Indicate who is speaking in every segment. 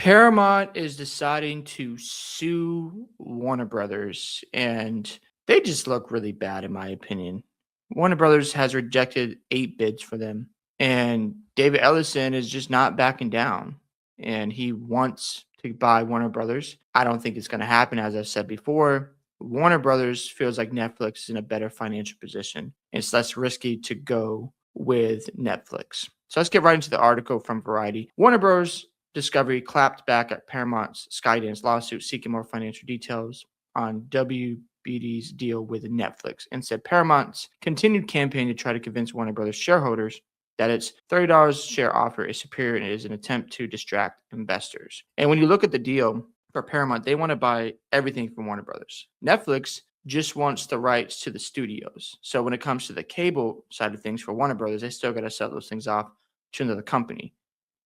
Speaker 1: Paramount is deciding to sue Warner Brothers, and they just look really bad, in my opinion. Warner Brothers has rejected 8 bids for them, and David Ellison is just not backing down, and he wants to buy Warner Brothers. I don't think it's going to happen, as I've said before. Warner Brothers feels like Netflix is in a better financial position. It's less risky to go with Netflix. So let's get right into the article from Variety. Warner Bros. Discovery clapped back at Paramount's Skydance lawsuit seeking more financial details on WBD's deal with Netflix and said Paramount's continued campaign to try to convince Warner Brothers shareholders that its $30 share offer is superior and is an attempt to distract investors. And when you look at the deal for Paramount, they want to buy everything from Warner Brothers. Netflix just wants the rights to the studios. So when it comes to the cable side of things for Warner Brothers, they still got to sell those things off to another company.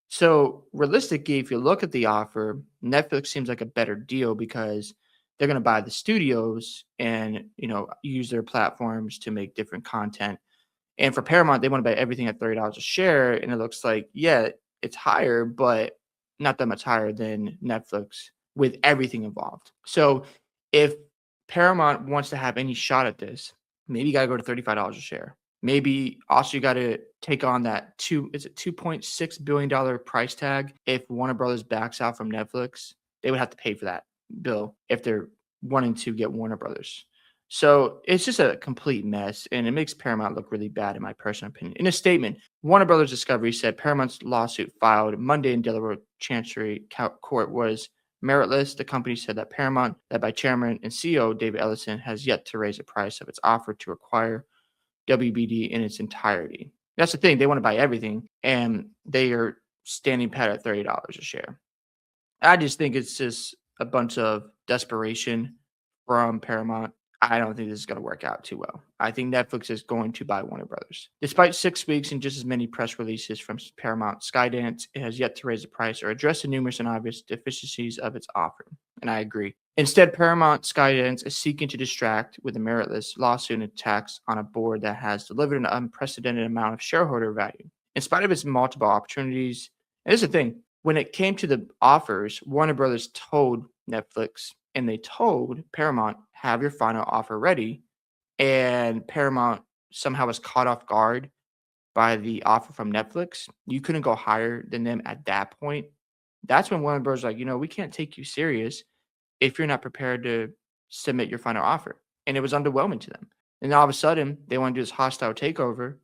Speaker 1: So realistically, if you look at the offer, Netflix seems like a better deal because they're going to buy the studios and use their platforms to make different content. And for Paramount, they want to buy everything at $30 a share, and it looks like it's higher, but not that much higher than Netflix with everything involved. So if Paramount wants to have any shot at this, maybe you got to go to $35 a share. Maybe also you got to take on that $2.6 billion price tag. If Warner Brothers backs out from Netflix, they would have to pay for that bill if they're wanting to get Warner Brothers. So it's just a complete mess, and it makes Paramount look really bad, in my personal opinion. In a statement, Warner Brothers Discovery said Paramount's lawsuit filed Monday in Delaware Chancery Court was meritless. The company said that Paramount, led by Chairman and CEO David Ellison, has yet to raise the price of its offer to acquire WBD in its entirety. That's the thing. They want to buy everything, and they are standing pat at $30 a share. I just think it's just a bunch of desperation from Paramount. I don't think this is going to work out too well. I think Netflix is going to buy Warner Brothers. Despite 6 weeks and just as many press releases from Paramount, Skydance, it has yet to raise the price or address the numerous and obvious deficiencies of its offer. And I agree. Instead, Paramount Skydance is seeking to distract with a meritless lawsuit and attacks on a board that has delivered an unprecedented amount of shareholder value. In spite of its multiple opportunities, and this is the thing, when it came to the offers, Warner Brothers told Netflix and they told Paramount, have your final offer ready. And Paramount somehow was caught off guard by the offer from Netflix. You couldn't go higher than them at that point. That's when Warner Bros. Like, we can't take you serious if you're not prepared to submit your final offer. And it was underwhelming to them. And all of a sudden, they want to do this hostile takeover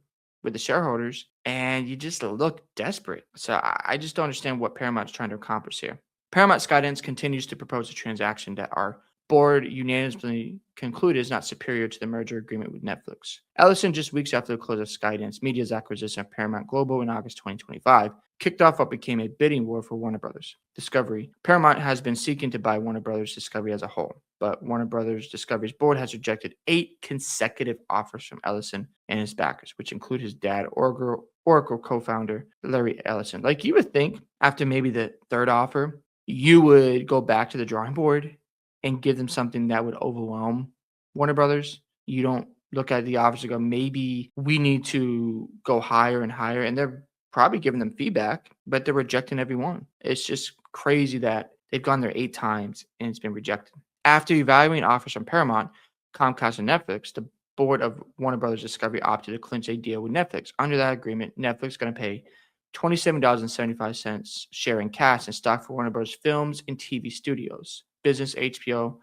Speaker 1: with the shareholders, and you just look desperate. So I just don't understand what Paramount's trying to accomplish here. Paramount Skydance continues to propose a transaction that our board unanimously concluded is not superior to the merger agreement with Netflix. Ellison, just weeks after the close of Skydance Media's acquisition of Paramount Global in August 2025, kicked off what became a bidding war for Warner Brothers Discovery. Paramount has been seeking to buy Warner Brothers Discovery as a whole, but Warner Brothers Discovery's board has rejected 8 consecutive offers from Ellison and his backers, which include his dad, Oracle co-founder Larry Ellison. Like, you would think after maybe the third offer, you would go back to the drawing board and give them something that would overwhelm Warner Brothers. You don't look at the offers and go, maybe we need to go higher and higher. And they're probably giving them feedback, but they're rejecting every one. It's just crazy that they've gone there 8 times and it's been rejected. After evaluating offers from Paramount, Comcast, and Netflix, the board of Warner Brothers Discovery opted to clinch a deal with Netflix. Under that agreement, Netflix is going to pay $27.75 share in cash and stock for Warner Bros. Films and TV studios, business HBO,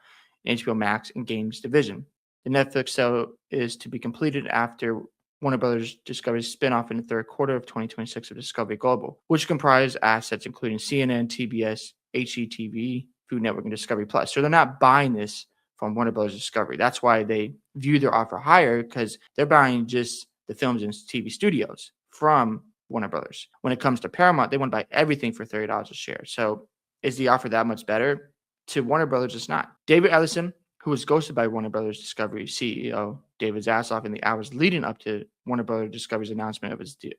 Speaker 1: and HBO Max, and games division. The Netflix sale is to be completed after Warner Brothers Discovery's spinoff in the third quarter of 2026 of Discovery Global, which comprise assets including CNN, TBS, HGTV, Food Network, and Discovery Plus. So they're not buying this from Warner Brothers Discovery. That's why they view their offer higher, because they're buying just the films and TV studios from Warner Brothers. When it comes to Paramount, they want to buy everything for $30 a share. So is the offer that much better? To Warner Brothers, it's not. David Ellison, who was ghosted by Warner Brothers Discovery CEO David Zaslav in the hours leading up to Warner Brothers Discovery's announcement of its deal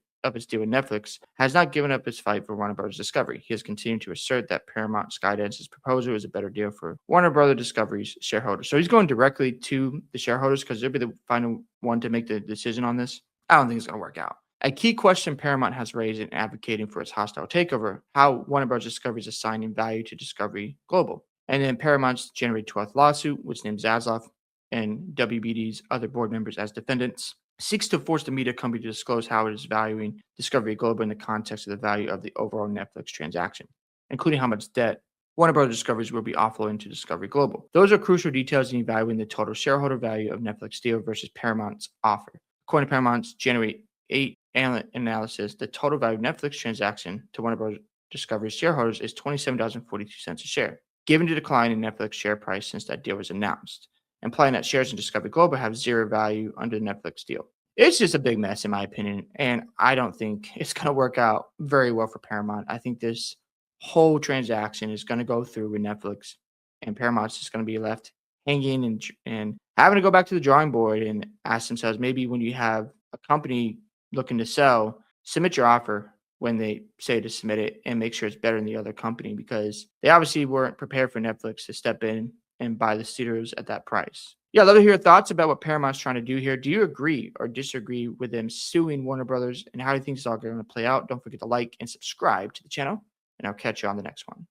Speaker 1: with Netflix, has not given up his fight for Warner Brothers Discovery. He has continued to assert that Paramount Skydance's proposal is a better deal for Warner Brothers Discovery's shareholders. So he's going directly to the shareholders because they'll be the final one to make the decision on this. I don't think it's going to work out. A key question Paramount has raised in advocating for its hostile takeover: how Warner Bros. Discovery is assigning value to Discovery Global. And then Paramount's January 12th lawsuit, which names Zaslav and WBD's other board members as defendants, seeks to force the media company to disclose how it is valuing Discovery Global in the context of the value of the overall Netflix transaction, including how much debt Warner Bros. Discoveries will be offloading to Discovery Global. Those are crucial details in evaluating the total shareholder value of Netflix deal versus Paramount's offer. According to Paramount's January 8 analysis, the total value of Netflix transaction to Warner Bros. Discovery shareholders is $27.42 a share, given the decline in Netflix share price since that deal was announced, implying that shares in Discovery Global have zero value under the Netflix deal. It's just a big mess, in my opinion, and I don't think it's going to work out very well for Paramount. I think this whole transaction is going to go through with Netflix, and Paramount's just going to be left hanging and having to go back to the drawing board and ask themselves, maybe when you have a company looking to sell, submit your offer when they say to submit it and make sure it's better than the other company, because they obviously weren't prepared for Netflix to step in and buy the studios at that price. Yeah, I'd love to hear your thoughts about what Paramount's trying to do here. Do you agree or disagree with them suing Warner Brothers, and how do you think this is all going to play out? Don't forget to like and subscribe to the channel, and I'll catch you on the next one.